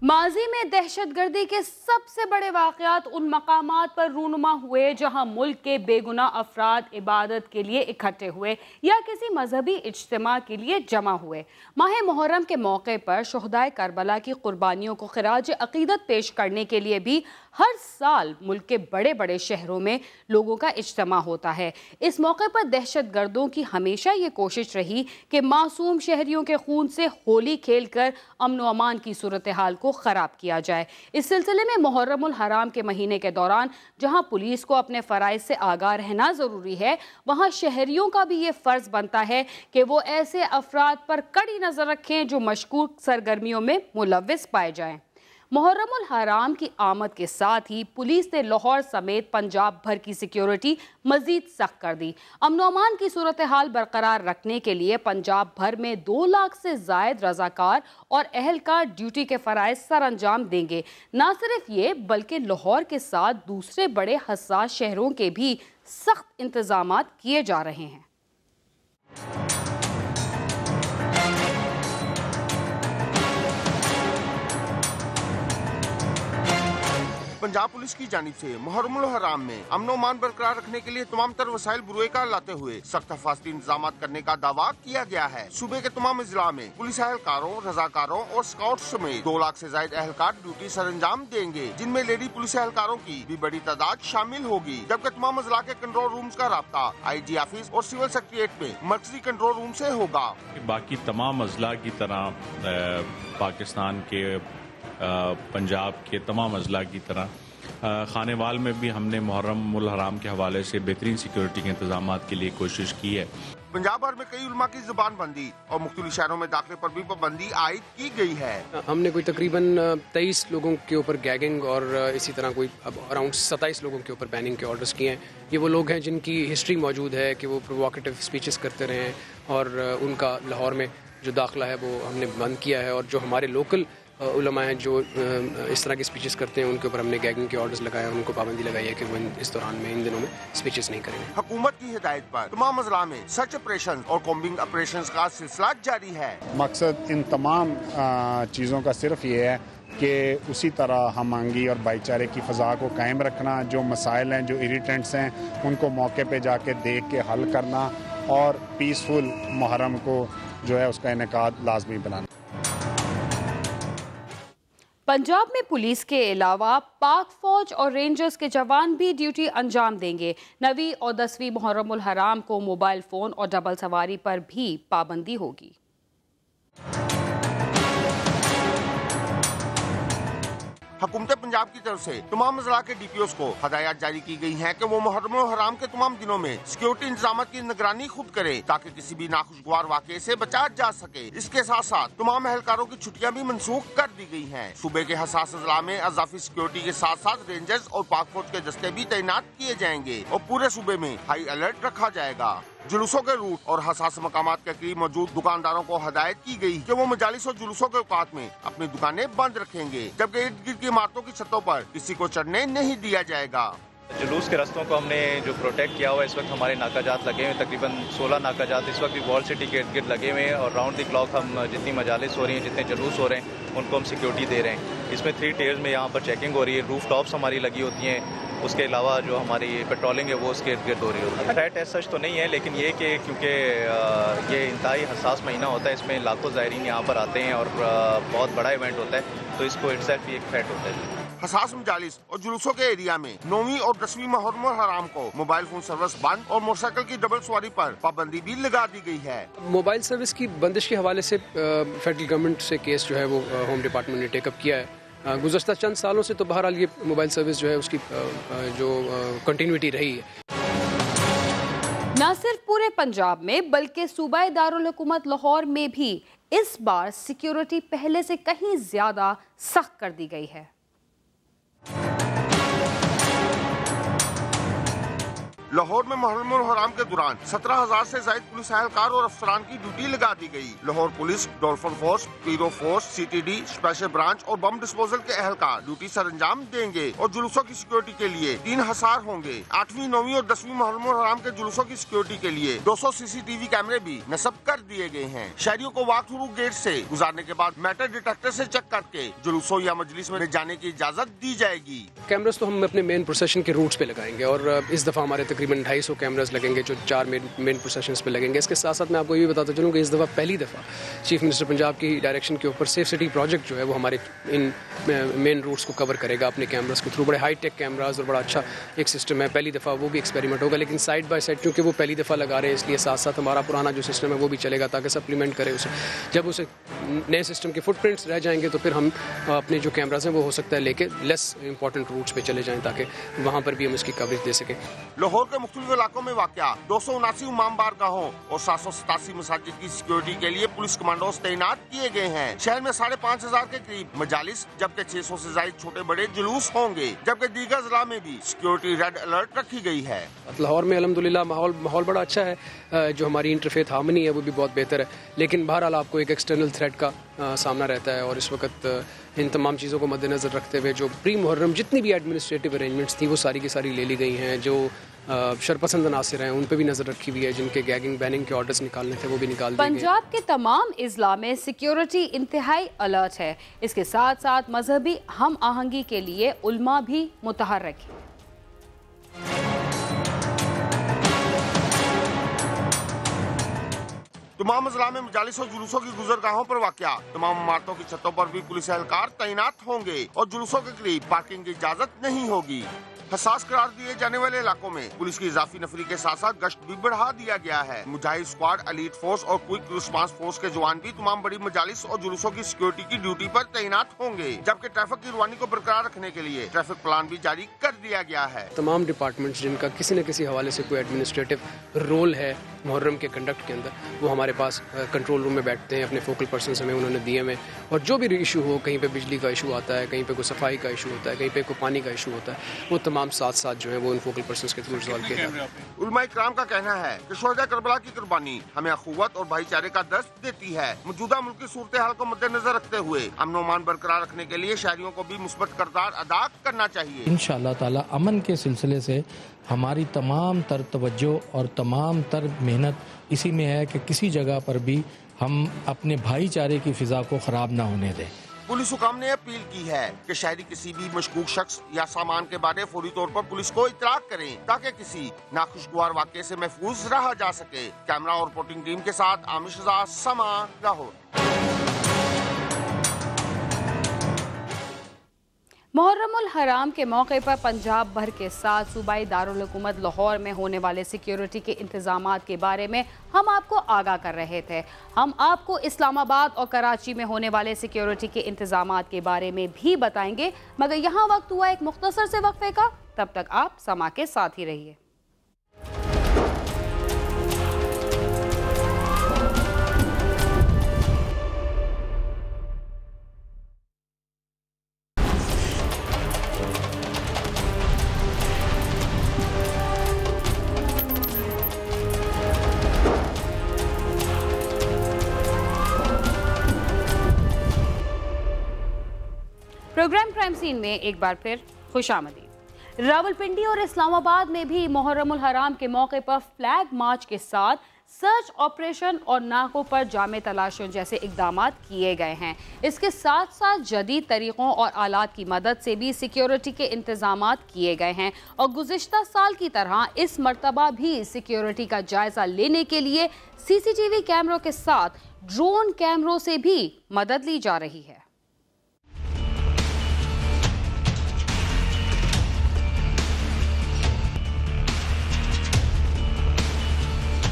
माजी में दहशतगर्दी के सबसे बड़े वाक़यात उन मकामात पर रूनुमा हुए जहां मुल्क के बेगुनाह अफराद इबादत के लिए इकट्ठे हुए या किसी मजहबी इज्तिमा के लिए जमा हुए। माह मुहर्रम के मौके पर शुहदाए करबला की कुर्बानियों को खिराज अकीदत पेश करने के लिए भी हर साल मुल्क के बड़े बड़े शहरों में लोगों का इज्तिमा होता है। इस मौके पर दहशतगर्दों की हमेशा ये कोशिश रही कि मासूम शहरियों के खून से होली खेलकर अमन व अमान की सूरत हाल को खराब किया जाए। इस सिलसिले में मुहर्रमुल हराम के महीने के दौरान जहां पुलिस को अपने फराइज से आगाह रहना जरूरी है, वहां शहरियों का भी ये फर्ज बनता है कि वो ऐसे अफराद पर कड़ी नजर रखें जो मशकूक सरगर्मियों में मुलव्विस पाए जाएं। मुहर्रमुल हराम की आमद के साथ ही पुलिस ने लाहौर समेत पंजाब भर की सिक्योरिटी मजीद सख्त कर दी। अमन अमान की सूरत हाल बरकरार रखने के लिए पंजाब भर में 2 लाख से जायद रजाकार और अहलकार ड्यूटी के फराइज सर अंजाम देंगे। न सिर्फ ये बल्कि लाहौर के साथ दूसरे बड़े हसास शहरों के भी सख्त इंतजाम किए जा रहे हैं। पंजाब पुलिस की जानिब से मुहर्रमुल हराम में अमन अमान बरकरार रखने के लिए तमाम तर वसाइल बुरुएकार लाते हुए सख्त हिफाजती इंतजाम करने का दावा किया गया है। सूबे के तमाम जिला में पुलिस एहलकारों, रजाकारों और स्काउट समेत 2 लाख से ज्यादा एहलकार ड्यूटी सर अंजाम देंगे, जिनमें लेडी पुलिस एहलकारों की भी बड़ी तादाद शामिल होगी। जबकि तमाम जिला के कंट्रोल रूम का राब्ता IG ऑफिस और सिविल सेक्रेटेरिएट में मर्कजी कंट्रोल रूम से होगा। बाकी तमाम अजला की तरह पाकिस्तान के पंजाब के तमाम अजला की तरह खानेवाल में भी हमने मुहर्रमुल हराम के हवाले से बेहतरीन सिक्योरिटी के इंतजाम के लिए कोशिश की है। पंजाब भर में कई उलमा की जुबान बंदी और मुख्तलिफ शहरों में दाखिले पर भी पाबंदी आयद की गई है। हमने कोई तकरीबन 23 लोगों के ऊपर गैगिंग और इसी तरह कोई अराउंड 27 लोगों के ऊपर बैनिंग के ऑर्डर्स किए हैं। ये वो लोग हैं जिनकी हिस्ट्री मौजूद है कि वो प्रोवोकेटिव स्पीचेस करते रहे हैं और उनका लाहौर में जो दाखिला है वो हमने बंद किया है। और जो हमारे लोकल उलमा हैं जो इस तरह की स्पीचेस करते हैं उनके ऊपर हमने गैगिंग के ऑर्डर्स लगाए हैं, उनको पाबंदी लगाई है कि वो इस दौरान में इन दिनों में स्पीचेस नहीं करेंगे। हुकूमत की हिदायत पर तमाम अजला में सर्च ऑपरेशन और कॉम्बिंग ऑपरेशन का सिलसिला जारी है। मकसद इन तमाम चीज़ों का सिर्फ ये है कि उसी तरह हम आंगी और भाईचारे की फ़ज़ा को कायम रखना, जो मसाइल हैं, जो इरिटेंट्स हैं, उनको मौके पे जाके देख के हल करना और पीसफुल मुहर्रम को जो है उसका इनेकाद लाजमी बनाना। पंजाब में पुलिस के अलावा पाक फौज और रेंजर्स के जवान भी ड्यूटी अंजाम देंगे। 9वीं और 10वीं मुहर्रमुल हराम को मोबाइल फोन और डबल सवारी पर भी पाबंदी होगी। हुकूमत पंजाब की तरफ से तमाम जिला के DPOs को हदायत जारी की गई हैं कि वो मुहर्रमुल हराम के तमाम दिनों में सिक्योरिटी इंतजाम की निगरानी खुद करे ताकि किसी भी नाखुशगवार वाक़े से बचा जा सके। इसके साथ साथ तमाम एहलकारों की छुट्टियां भी मनसूख कर दी गई हैं। सूबे के हसास जिला में अजाफी सिक्योरिटी के साथ साथ रेंजर्स और पाक फौज के दस्ते भी तैनात किए जाएंगे और पूरे सूबे में हाई अलर्ट रखा जाएगा। जुलूसों के रूट और हसास मकामात के करीब मौजूद दुकानदारों को हदायत की गई कि वो मजालिस और जुलूसों के औकात में अपनी दुकानें बंद रखेंगे, जबकि इर्द गिर्द की इमारतों की छतों पर किसी को चढ़ने नहीं दिया जाएगा। जुलूस के रास्तों को हमने जो प्रोटेक्ट किया हुआ है, इस वक्त हमारे नाकाजात लगे हुए, तकरीबन 16 नाकाजात इस वक्त भी वॉल सिटी के इर्द गिर्द लगे हुए हैं और राउंड द क्लॉक हम जितनी मजालिस हो रही हैं, जितने जुलूस हो रहे हैं, उनको हम सिक्योरिटी दे रहे हैं। इसमें 3 टियर्स में यहाँ पर चेकिंग हो रही है, रूफ टॉप्स हमारी लगी होती हैं, उसके अलावा जो हमारी पेट्रोलिंग है वो उसके इर्द गिर्द हो रही होती है। थ्रेट एज सच तो नहीं है, लेकिन ये कि क्योंकि ये इंतहाई हसास महीना होता है, इसमें लाखों ज़ायरीन यहाँ पर आते हैं और बहुत बड़ा इवेंट होता है, तो इसको इटसेल्फ भी एक थ्रेट होता है। हसास मजालिस और जुलूसों के एरिया में 9वीं और 10वीं मुहर्रमुल हराम को मोबाइल फोन सर्विस बंद और मोटरसाइकिल की डबल सवारी पर पाबंदी भी लगा दी गई है। मोबाइल सर्विस की बंदिश के हवाले से फेडरल गवर्नमेंट से केस जो है वो होम डिपार्टमेंट ने टेकअप किया है। गुज़श्ता चंद सालों से तो बहरहाल ये मोबाइल सर्विस जो है उसकी जो कंटिन्यूटी रही है। न सिर्फ पूरे पंजाब में बल्कि सूबाए दारुल हुकूमत लाहौर में भी इस बार सिक्योरिटी पहले से कहीं ज्यादा सख्त कर दी गई है। लाहौर में मुहर्रम उल हराम के दौरान 17,000 से ज्यादा पुलिस एहलकार और अफसरान की ड्यूटी लगा दी गई। लाहौर पुलिस, डॉल्फिन फोर्स, पीरो फोर्स, CTD, स्पेशल ब्रांच और बम डिस्पोजल के एहलकार ड्यूटी सर अंजाम देंगे और जुलूसों की सिक्योरिटी के लिए 3 हसार होंगे। 8वीं, 9वीं और 10वीं मुहर्रम उल हराम के जुलूसों की सिक्योरिटी के लिए 200 CCTV कैमरे भी नस्ब कर दिए गए हैं। शहरियों को वॉक थ्रू गेट से गुजारने के बाद मेटल डिटेक्टर से चेक करके जुलूसों या मजलिस में जाने की इजाजत दी जाएगी। कैमरास तो हम अपने मेन प्रोसेशन के रूट्स पे लगाएंगे और इस दफ़ा हमारे तकरीबन 250 कैमरास लगेंगे जो 4 मेन प्रोसेशंस पे लगेंगे। इसके साथ साथ मैं आपको ये भी बताता चलूँ कि इस दफ़ा पहली दफ़ा चीफ मिनिस्टर पंजाब की डायरेक्शन के ऊपर सेफ सिटी प्रोजेक्ट जो है वो हमारे इन मेन रूट्स को कवर करेगा अपने कैमरास के थ्रू। बड़े हाई टेक कैमरास और बड़ा अच्छा एक सिस्टम है। पहली दफ़ा वो भी एक्सपेरिमेंट होगा, लेकिन साइड बाय साइड क्योंकि वो पहली दफ़ा लगा रहे हैं इसलिए साथ साथ हमारा पुराना जो सिस्टम है वो भी चलेगा ताकि सप्लीमेंट करे उसे। जब उसे नए सिस्टम के फुटप्रिंट्स रह जाएंगे तो फिर हम अपने जो कैमरास हैं वो हो सकता है लेके लेस इंपॉर्टेंट रूट्स पे चले जाएं ताकि वहाँ पर भी हम इसकी कवरेज दे सकें। लाहौर के मुख्तलिफ इलाकों में वाक़या 279 इमाम बारगाहों और 787 मसाजिद की सिक्योरिटी के लिए पुलिस कमांडोज तैनात किए गए हैं। शहर में 5,500 के करीब मजालिस जबकि 600 से ज्यादा छोटे बड़े जुलूस होंगे, जबकि दीगर जिला में भी सिक्योरिटी रेड अलर्ट रखी गई है। लाहौर में अल्हम्दुलिल्लाह माहौल बड़ा अच्छा है। जो हमारी इंटरफेथ हार्मनी है वो भी बहुत बेहतर है, लेकिन बहरहाल आपको एक एक्सटर्नल थ्रेट का सामना रहता है और इस वक्त इन तमाम चीज़ों को मद्देनज़र रखते हुए जो प्री मुहर्रम जितनी भी एडमिनिस्ट्रेटिव अरेंजमेंट्स थी वो सारी की सारी ले ली गई हैं। जो शरपसंद अनासिर हैं उन पे भी नज़र रखी हुई है, जिनके गैगिंग बैनिंग के ऑर्डर्स निकालने थे वो भी निकाल दिए गए। पंजाब के तमाम इजला में सिक्योरिटी इंतहाई अलर्ट है। इसके साथ साथ मजहबी हम आहंगी के लिए उल्मा भी मुतहर्रिक है। तमाम अजला में मजालिस और जुलूसों की गुजरगाहों पर वाक़या तमाम इमारतों की छतों पर भी पुलिस एहलकार तैनात होंगे और जुलूसों के करीब पार्किंग की इजाजत नहीं होगी। हसास करार दिए जाने वाले इलाकों में पुलिस की इजाफी नफरी के साथ साथ गश्त भी बढ़ा दिया गया है। मुजाहिद स्क्वाड, एलीट फोर्स और क्विक रिस्पांस फोर्स के जवान भी तमाम बड़ी मजालिस और जुलूसों की सिक्योरिटी की ड्यूटी पर तैनात होंगे, जबकि ट्रैफिक की रवानी को बरकरार रखने के लिए ट्रैफिक प्लान भी जारी कर दिया गया है। तमाम डिपार्टमेंट्स जिनका किसी न किसी हवाले से कोई एडमिनिस्ट्रेटिव रोल है मुहर्रम के कंडक्ट के अंदर, वो हमारे पास कंट्रोल रूम में बैठते हैं। अपने फोकल पर्सन हमें उन्होंने दिए में, और जो भी इशू हो, कहीं पे बिजली का इशू आता है, कहीं पे कोई सफाई का इशू होता है, कहीं पे कोई पानी का इशू होता है, वो तमाम साथ साथ जो है वो इन फोकल पर्संस के थ्रू रिजॉल्व किया जाता है। उलमा इकराम का कहना है कि शोहदा करबला की कुर्बानी हमें अखुवत और भाईचारे का दर्स देती है। मौजूदा मुल्की सूरत हाल को मद्देनजर रखते हुए अमन व अमान बरकरार रखने के लिए शहरियों को भी मुस्बत किरदार अदा करना चाहिए। इंशाअल्लाह ताला अमन के सिलसिले से हमारी तमाम तर तवज्जो और तमाम तर मेहनत इसी में है कि किसी जगह पर भी हम अपने भाईचारे की फिजा को खराब ना होने दें। पुलिस हुकाम ने अपील की है कि शहरी किसी भी मशकूक शख्स या सामान के बारे फौरी तौर पर पुलिस को इतला करें ताकि किसी नाखुशगवार वाक़े से महफूज रहा जा सके। कैमरा और रिपोर्टिंग टीम के साथ आमिर शहजाद, समा, लाहौर। मुहर्रम उल हराम के मौके पर पंजाब भर के साथ सूबाई दारुल हुकूमत लाहौर में होने वाले सिक्योरिटी के इंतजामात के बारे में हम आपको आगाह कर रहे थे। हम आपको इस्लामाबाद और कराची में होने वाले सिक्योरिटी के इंतजामात के बारे में भी बताएंगे, मगर यहाँ वक्त हुआ एक मुख्तसर से वक्फे का। तब तक आप समा के साथ ही रहिए। प्रोग्राम क्राइम सीन में एक बार फिर खुशामदीद। रावलपिंडी और इस्लामाबाद में भी मुहर्रम उल हराम के मौके पर फ्लैग मार्च के साथ सर्च ऑपरेशन और नाकों पर जामे तलाशियों जैसे इकदाम किए गए हैं। इसके साथ साथ जदीद तरीक़ों और आलात की मदद से भी सिक्योरिटी के इंतजाम किए गए हैं और गुज़िश्ता साल की तरह इस मरतबा भी सिक्योरिटी का जायज़ा लेने के लिए CCTV कैमरों के साथ ड्रोन कैमरों से भी मदद ली जा रही है।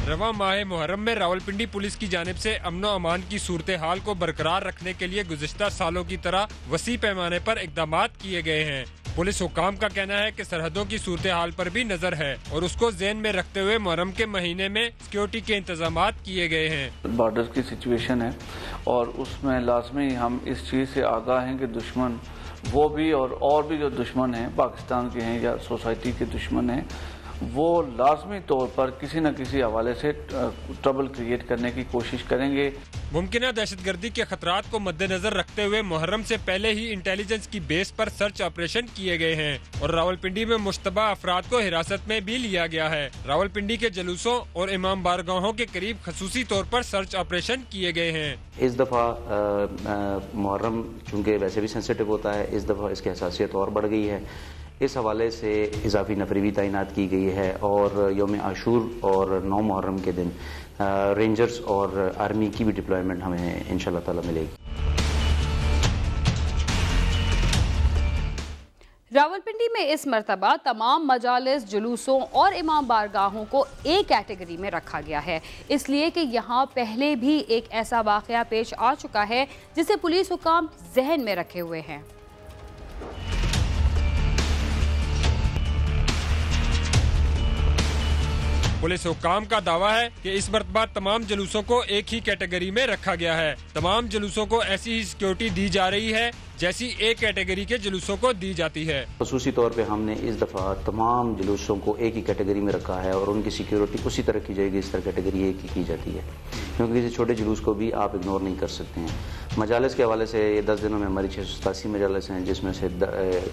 रवां माह मुहर्रम में रावलपिंडी पुलिस की जानिब से अमन व अमान की सूरत हाल को बरकरार रखने के लिए गुज़िश्ता सालों की तरह वसी पैमाने पर इकदाम किए गए हैं। पुलिस हुकाम का कहना है कि सरहदों की सूरत हाल पर भी नजर है और उसको ज़हन में रखते हुए मुहर्रम के महीने में सिक्योरिटी के इंतजाम किए गए हैं। बॉर्डर की सिचुएशन है और उसमें लाजमी हम इस चीज़ से आगाह हैं कि दुश्मन वो भी और भी जो दुश्मन हैं पाकिस्तान के हैं या सोसाइटी के दुश्मन हैं वो लाजमी तौर पर किसी न किसी हवाले से ट्रबल क्रिएट करने की कोशिश करेंगे। मुमकिन दहशतगर्दी के खतरात को मद्देनजर रखते हुए मुहर्रम से पहले ही इंटेलिजेंस की बेस पर सर्च ऑपरेशन किए गए हैं और रावलपिंडी में मुश्तबा अफराद को हिरासत में भी लिया गया है। रावलपिंडी के जुलूसों और इमाम बारगाहों के करीब खसूसी तौर पर सर्च ऑपरेशन किए गए हैं। इस दफ़ा मुहर्रम चूँकि वैसे भी सेंसिटिव होता है, इस दफ़ा इसकी हसासियत और बढ़ गई है। इस हवाले से इजाफी नफरी भी तैनात की गई है और यौम आशूर और 9 मुहर्रम के दिन रेंजर्स और आर्मी की भी डिप्लॉयमेंट हमें इंशाल्लाह ताला मिलेगी। रावलपिंडी में इस मरतबा तमाम मजालिस, जुलूसों और इमाम बारगाहों को एक कैटेगरी में रखा गया है, इसलिए कि यहाँ पहले भी एक ऐसा वाक़या पेश आ चुका है जिसे पुलिस हुकाम जहन में रखे हुए हैं। पुलिस हुक्काम का दावा है कि इस मरतबा तमाम जुलूसों को एक ही कैटेगरी में रखा गया है। तमाम जुलूसों को ऐसी ही सिक्योरिटी दी जा रही है जैसी एक कैटेगरी के जुलूसों को दी जाती है। खसूसी तौर पे हमने इस दफ़ा तमाम जुलूसों को एक ही कैटेगरी में रखा है और उनकी सिक्योरिटी उसी तरह की जाएगी इस तरह कैटेगरी एक ही की जाती है, क्योंकि किसी छोटे जुलूस को भी आप इग्नोर नहीं कर सकते हैं। मजालिस के हवाले से ये 10 दिनों में हमारी 687 मजालिस हैं, जिसमें से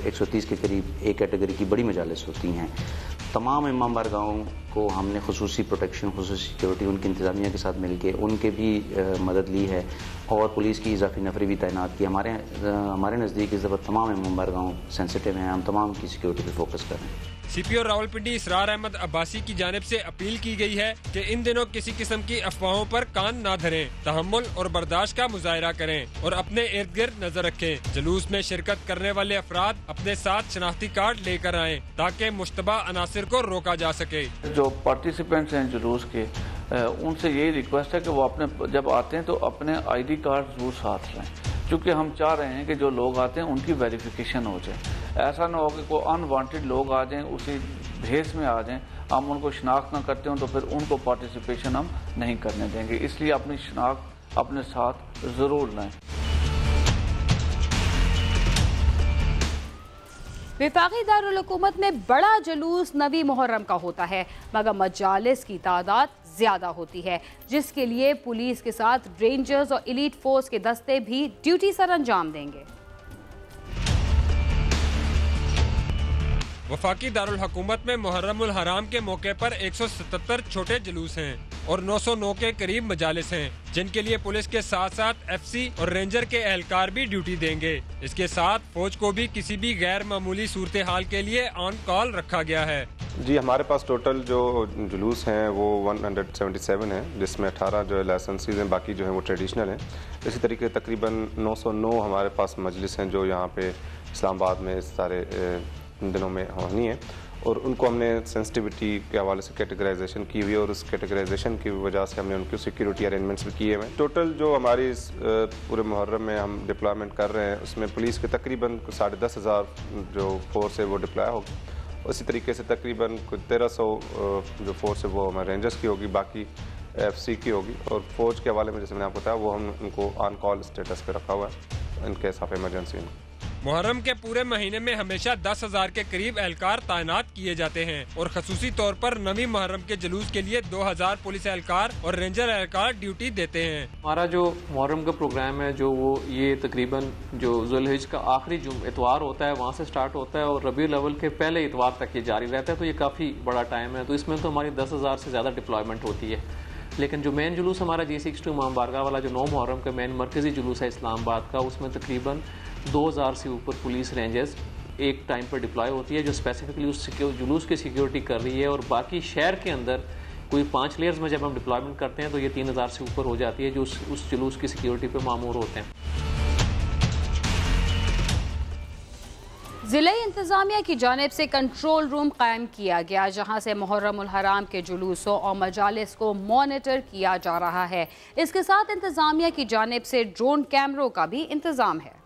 130 के करीब एक कैटेगरी की बड़ी मजालिस होती हैं। तमाम इमाम बारगाहों को हमने खसूसी प्रोटेक्शन, खसूसी सिक्योरिटी उनकी इंतज़ामिया के साथ मिल के उनके भी मदद ली है और पुलिस की इजाफी नफरी भी तैनात की। हमारे नज़दीक इस दफ़ा तमाम इमाम बारगाहों सेंसिटिव हैं, हम तमाम की सिक्योरिटी पर फोकस कर रहे हैं। CPO रावलपिंडी इसरार अहमद अब्बासी की जानिब से अपील की गई है कि इन दिनों किसी किस्म की अफवाहों पर कान ना धरें, तहम्मुल और बर्दाश्त का मुजाहिरा करें और अपने इर्द गिर्द नजर रखें। जुलूस में शिरकत करने वाले अफराद अपने साथ शनाख्ती कार्ड लेकर आएं ताकि मुश्तबा अनासिर को रोका जा सके। जो पार्टिसिपेंट्स हैं जुलूस के, उनसे यही रिक्वेस्ट है कि वो अपने जब आते हैं तो अपने ID कार्ड जरूर साथ लें, क्योंकि हम चाह रहे हैं कि जो लोग आते हैं उनकी वेरिफिकेशन हो जाए। ऐसा ना हो कि कोई अनवांटेड लोग आ जाएं, उसी भेस में आ जाएं, हम उनको शनाख्त ना करते हो तो फिर उनको पार्टिसिपेशन हम नहीं करने देंगे। इसलिए अपनी शनाख्त अपने साथ ज़रूर लाएं। वफाकी दारुल हुकूमत में बड़ा जुलूस नवी मुहर्रम का होता है, मगर मजालिस की तादाद ज्यादा होती है, जिसके लिए पुलिस के साथ रेंजर्स और एलीट फोर्स के दस्ते भी ड्यूटी सर अंजाम देंगे। वफाकी दारुल हुकूमत में मुहर्रमुल हराम के मौके पर 177 छोटे जुलूस हैं और 909 के करीब मजालिस हैं, जिनके लिए पुलिस के साथ साथ FC और रेंजर के एहलकार भी ड्यूटी देंगे। इसके साथ फौज को भी किसी भी गैर मामूली सूरत हाल के लिए ऑन कॉल रखा गया है। जी, हमारे पास टोटल जो जुलूस हैं वो 177 हैं, जिसमें 18 जो है लाइसेंसीज हैं, बाकी जो है वो ट्रेडिशनल हैं। इसी तरीके तकरीबन 909 हमारे पास मजलिस हैं जो यहाँ पे इस्लामाबाद में इस सारे दिनों में होनी है और उनको हमने सेंसिटिविटी के हवाले से कैटेगराइजेशन की हुई है और उस कैटेगराइजेशन की वजह से हमने उनकी सिक्योरिटी अरेंजमेंट्स भी किए हुए हैं। टोटल जो हमारी इस पूरे मुहर्रम में हम डिप्लॉयमेंट कर रहे हैं उसमें पुलिस के तकरीबन 10,500 जो फोर्स है वो डिप्लॉय होगी। उसी तरीके से तकरीबन 1300 जो फोर्स है वो हमारे रेंजर्स की होगी, बाकी FC की होगी और फौज के हवाले में जैसे मैंने आपको बताया वो हम उनको ऑन कॉल स्टेटस पे रखा हुआ है in case of emergency. Muharram के पूरे महीने में हमेशा 10,000 के करीब एहलकार तैनात किए जाते हैं और खसूसी तौर पर नवी मुहर्रम के जुलूस के लिए 2000 पुलिस एहलकार और रेंजर एहलकार ड्यूटी देते हैं। हमारा जो मुहर्रम का प्रोग्राम है जो वो ये तकरीबन जो ज़ुल्हिज का आखिरी इतवार होता है वहाँ से स्टार्ट होता है और रबीउल अव्वल के पहले इतवार तक ये जारी रहता है, तो ये काफ़ी बड़ा टाइम है। तो इसमें तो हमारी 10,000 से ज़्यादा डिप्लॉयमेंट होती है। लेकिन जो मेन जुलूस हमारा G62 इमाम बारगाह वाला जो 9 मुहर्रम का मेन मरकज़ी जुलूस है इस्लामाबाद का, उसमें तकरीबन 2000 से ऊपर पुलिस रेंजर्स एक टाइम पर डिप्लॉय होती है जो स्पेसिफिकली उस जुलूस की सिक्योरिटी कर रही है। और बाकी शहर के अंदर कोई 5 लेयर्स में जब हम डिप्लॉयमेंट करते हैं तो ये 3000 से ऊपर हो जाती है जो उस जुलूस की सिक्योरिटी पर मामूर होते हैं। ज़िला इंतज़ामिया की जानिब से कंट्रोल रूम कायम किया गया, जहां से मुहर्रमुल हराम के जुलूसों और मजालिस को मॉनिटर किया जा रहा है। इसके साथ इंतज़ामिया की जानिब से ड्रोन कैमरों का भी इंतज़ाम है।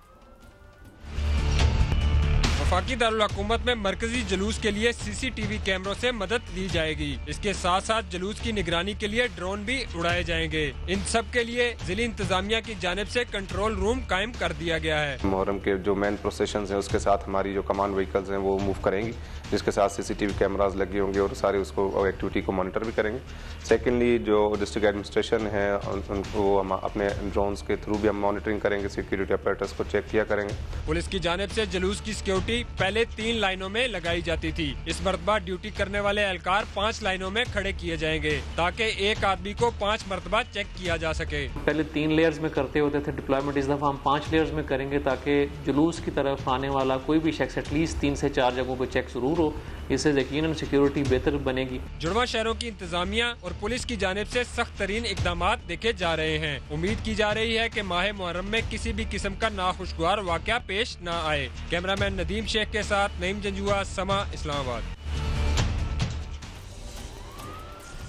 वफाकी दारुल हुकूमत में मरकजी जुलूस के लिए CCTV कैमरों से मदद दी जाएगी। इसके साथ साथ जुलूस की निगरानी के लिए ड्रोन भी उड़ाए जाएंगे। इन सब के लिए जिला इंतजामिया की जानिब से कंट्रोल रूम कायम कर दिया गया है। मुहर्रम के जो मेन प्रोसेशन हैं उसके साथ हमारी जो कमांड व्हीकल्स हैं वो मूव करेंगी, जिसके साथ CCTV कैमराज लगे होंगे और सारे उसको एक्टिविटी को मॉनिटर भी करेंगे। सेकेंडली जो डिस्ट्रिक्ट एडमिनिस्ट्रेशन है उनको हम अपने ड्रोन्स के थ्रू भी हम मॉनिटरिंग करेंगे, सिक्योरिटी ऑपरेटर्स को चेक किया करेंगे। पुलिस की जानिब से जुलूस की सिक्योरिटी पहले 3 लाइनों में लगाई जाती थी। इस मरतबा ड्यूटी करने वाले एहलकार 5 लाइनों में खड़े किए जाएंगे ताकि एक आदमी को 5 मरतबा चेक किया जा सके। पहले 3 लेयर्स में करते होते थे डिप्लॉयमेंट, इस दफा हम 5 लेयर्स में करेंगे ताकि जुलूस की तरफ आने वाला कोई भी शख्स एटलीस्ट 3 से 4 जगहों पर चेक जरूर हो। इससे यकीनन सिक्योरिटी बेहतर बनेगी। जुड़वा शहरों की इंतजामिया और पुलिस की जानिब से सख्त तरीन इकदाम देखे जा रहे हैं। उम्मीद की जा रही है कि माह मुहर्रम में किसी भी किस्म का नाखुशगवार वाकया पेश न आए। कैमरामैन नदीम शेख के साथ नईम जंजुआ, समा, इस्लामाबाद।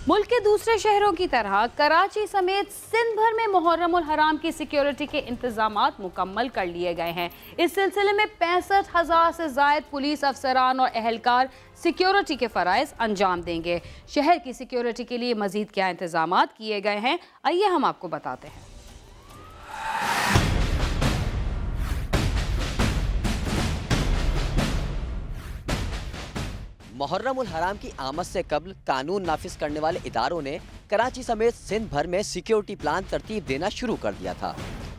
मुल्क के दूसरे शहरों की तरह कराची समेत सिंध भर में मुहर्रम उल हराम की सिक्योरिटी के इंतजामात मुकम्मल कर लिए गए हैं। इस सिलसिले में 65,000 से जायद पुलिस अफसरान और एहलकार सिक्योरिटी के फ़राइज़ अंजाम देंगे। शहर की सिक्योरिटी के लिए मज़ीद क्या इंतजामात किए गए हैं, आइए हम आपको बताते हैं। मुहर्रम उल हराम की आमद से कबल कानून नाफिज करने वाले इदारों ने कराची समेत सिंध भर में सिक्योरिटी प्लान तरतीब देना शुरू कर दिया था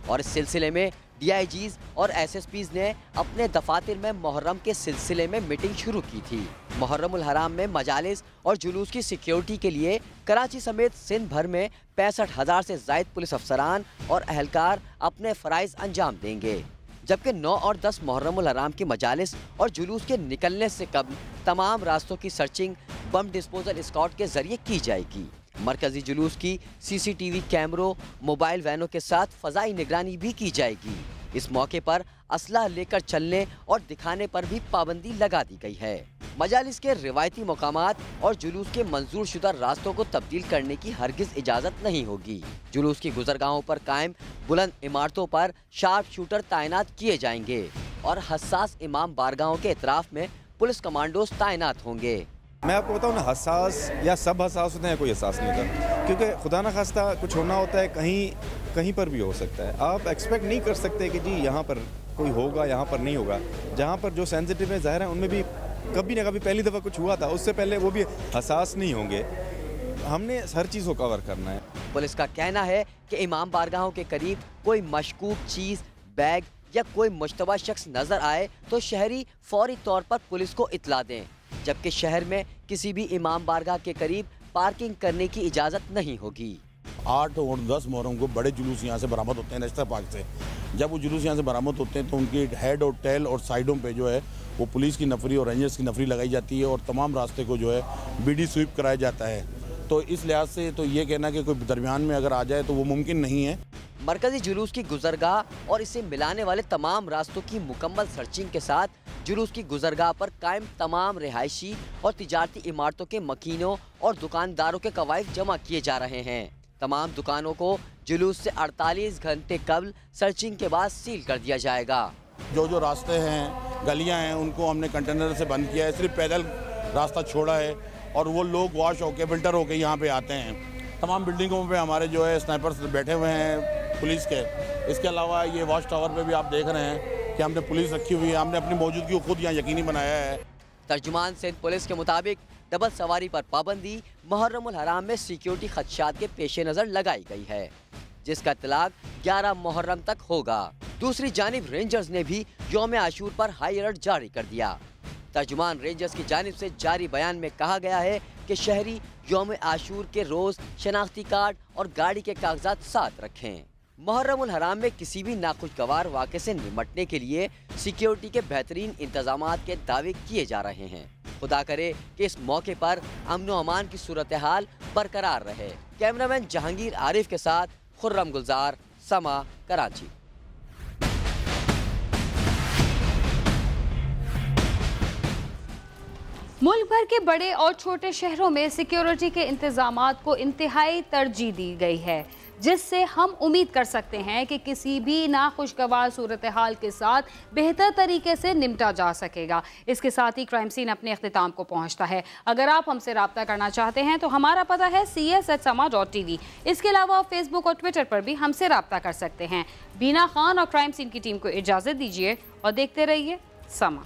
और इस सिलसिले में DIGs और SSPs ने अपने दफातर में मुहर्रम के सिलसिले में मीटिंग शुरू की थी। मुहर्रम उल हराम में मजालिस और जुलूस की सिक्योरिटी के लिए कराची समेत सिंध भर में 65,000 से जायद पुलिस अफसरान और एहलकार अपने फ़राइज़ अंजाम देंगे, जबकि 9 और 10 मुहर्रम उल हराम की मजालिस और जुलूस के निकलने से कबल तमाम रास्तों की सर्चिंग बम डिस्पोजल स्क्वाड के जरिए की जाएगी। मरकजी जुलूस की CCTV कैमरों, मोबाइल वैनों के साथ फ़ज़ाई निगरानी भी की जाएगी। इस मौके पर असला लेकर चलने और दिखाने पर भी पाबंदी लगा दी गई है। मजालिस के रिवायती मकामात और जुलूस के मंजूर शुदा रास्तों को तब्दील करने की हरगिज इजाज़त नहीं होगी। जुलूस की गुजरगाहों पर कायम बुलंद इमारतों पर शार्प शूटर तैनात किए जाएंगे और हसास इमाम बारगाहों के इतराफ में पुलिस कमांडोज तैनात होंगे। मैं आपको बताऊँ ना, हसास या सब हसास होते हैं, कोई एहसास नहीं होता, क्योंकि खुदा न खास्ता कुछ होना होता है, कहीं पर भी हो सकता है। आप एक्सपेक्ट नहीं कर सकते कि जी यहाँ पर कोई होगा, यहाँ पर नहीं होगा। जहाँ पर जो सेंसिटिव है, ज़ाहिर है उनमें भी कभी ना कभी पहली दफ़ा कुछ हुआ था, उससे पहले वो भी हसास नहीं होंगे। हमने हर चीज़ को कवर करना है। पुलिस का कहना है कि इमाम बारगाहों के करीब कोई मशकूक चीज़, बैग या कोई मुश्तबा शख्स नजर आए तो शहरी फौरी तौर पर पुलिस को इतला दें, जबकि शहर में किसी भी इमाम बारगाह के करीब पार्किंग करने की इजाज़त नहीं होगी। 8 और 10 मुहर्रम को बड़े जुलूस यहाँ से बरामद होते हैं नश्ता पार्क से। जब वो जुलूस यहाँ से बरामद होते हैं तो उनकी हेड और टेल और साइडों पे जो है वो पुलिस की नफरी और रेंजर्स की नफरी लगाई जाती है और तमाम रास्ते को जो है BD स्वीप कराया जाता है। तो इस लिहाज से तो ये कहना कि कोई दरमियान में अगर आ जाए तो वो मुमकिन नहीं है। मरकजी जुलूस की गुजरगाह और इसे मिलाने वाले तमाम रास्तों की मुकम्मल सर्चिंग के साथ जुलूस की गुजरगाह पर कायम तमाम रिहायशी और तिजारती इमारतों के मकीनों और दुकानदारों के कवायद जमा किए जा रहे हैं। तमाम दुकानों को जुलूस से 48 घंटे कबल सर्चिंग के बाद सील कर दिया जाएगा। जो रास्ते हैं, गलियां हैं, उनको हमने कंटेनर से बंद किया है, सिर्फ पैदल रास्ता छोड़ा है और वो लोग वॉश होके फिल्टर होके यहाँ पे आते हैं। तमाम बिल्डिंगों पे हमारे जो है स्नाइपर्स बैठे हुए हैं पुलिस के। इसके अलावा ये वॉच टावर पे भी आप देख रहे हैं कि हमने पुलिस रखी हुई है, हमने अपनी मौजूदगी को खुद यहाँ यकीनी बनाया है। तर्जुमान सिंध पुलिस के मुताबिक डबल सवारी पर पाबंदी मुहर्रम उल हराम में सिक्योरिटी खदशात के पेश नज़र लगाई गई है, जिसका इतलाक 11 मुहर्रम तक होगा। दूसरी जानिब रेंजर्स ने भी यौम आशूर पर हाई अलर्ट जारी कर दिया। तर्जुमान रेंजर्स की जानिब से जारी बयान में कहा गया है कि शहरी यौम आशूर के रोज़ शनाख्ती कार्ड और गाड़ी के कागजात साथ रखें। मुहर्रम उल हराम में किसी भी नाखुशगवार वाक़े से निमटने के लिए सिक्योरिटी के बेहतरीन इंतजामात के दावे किए जा रहे हैं। खुदा करे कि इस मौके पर अमन व अमान की सूरत हाल बरकरार रहे। कैमरामैन जहांगीर आरिफ के साथ खुर्रम गुलजार, समा, कराची। मुल्क भर के बड़े और छोटे शहरों में सिक्योरिटी के इंतजामात को इंतहाई तरजीह दी गई है, जिससे हम उम्मीद कर सकते हैं कि किसी भी नाखुशगवार सूरत हाल के साथ बेहतर तरीके से निपटा जा सकेगा। इसके साथ ही क्राइम सीन अपने अख्तिताम को पहुंचता है। अगर आप हमसे रब्ता करना चाहते हैं तो हमारा पता है cs@sama.tv। इसके अलावा आप फेसबुक और ट्विटर पर भी हमसे रब्ता कर सकते हैं। बीना खान और क्राइम सीन की टीम को इजाज़त दीजिए और देखते रहिए समा।